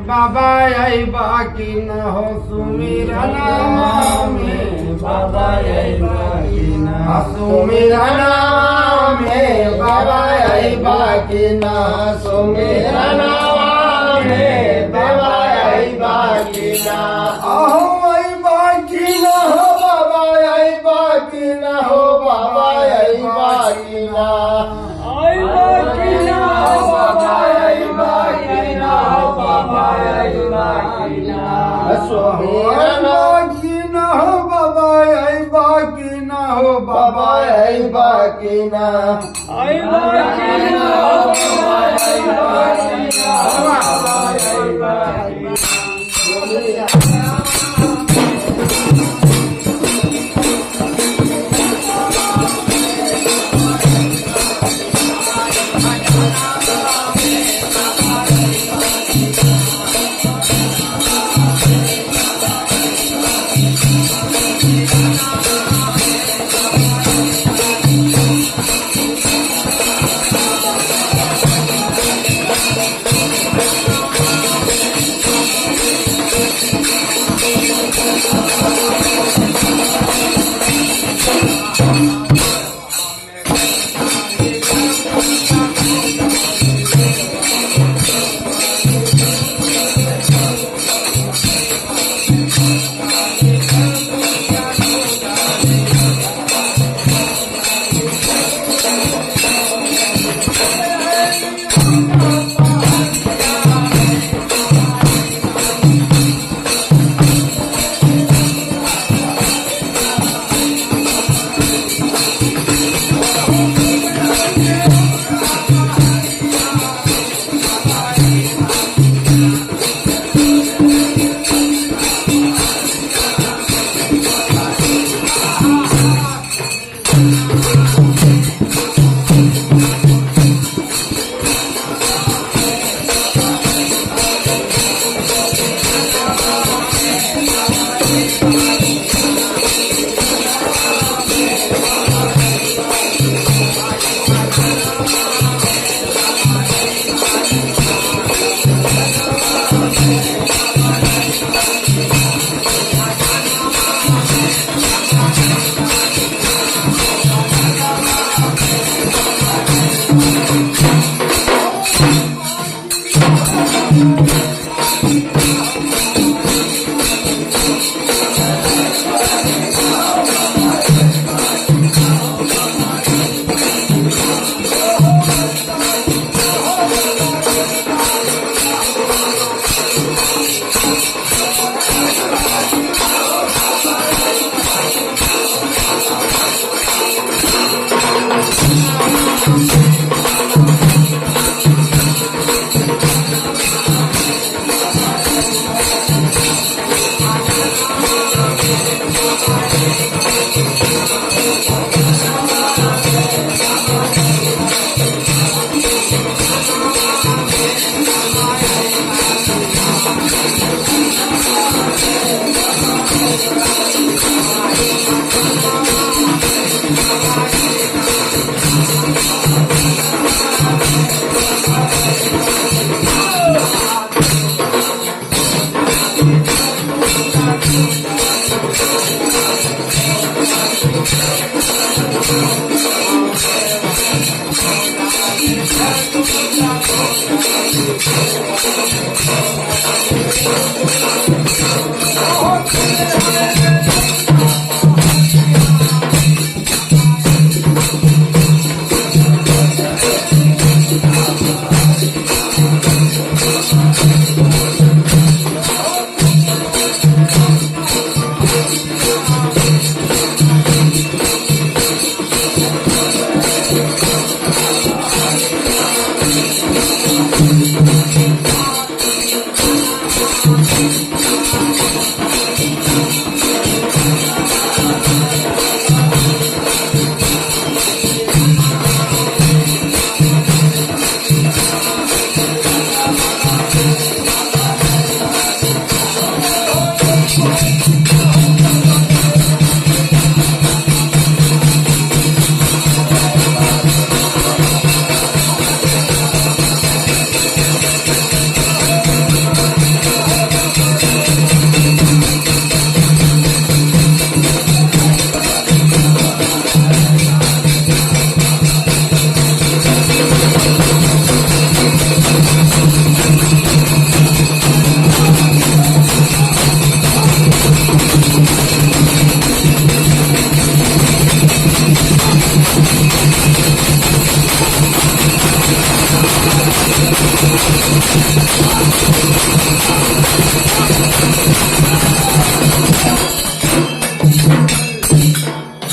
बाबा आई बाकी न हो सुमिरन में बाबा आई बाकी न सुमिरन में बाबा आई बाकी न सुमिरन में बाबा आई बाकी न अहो आई बाकी न हो बाबा आई बाकी न हो बाबा आई बाकी न आई बाकी न हो बाबा आई बाकी न हो बाबा आई बाकी न सुमिरन बाकी न हो बाबा आई बाकी न हो बाबा आई बाकी न आई बाकी न हो बाबा आई बाकी न बाबा आई बाकी न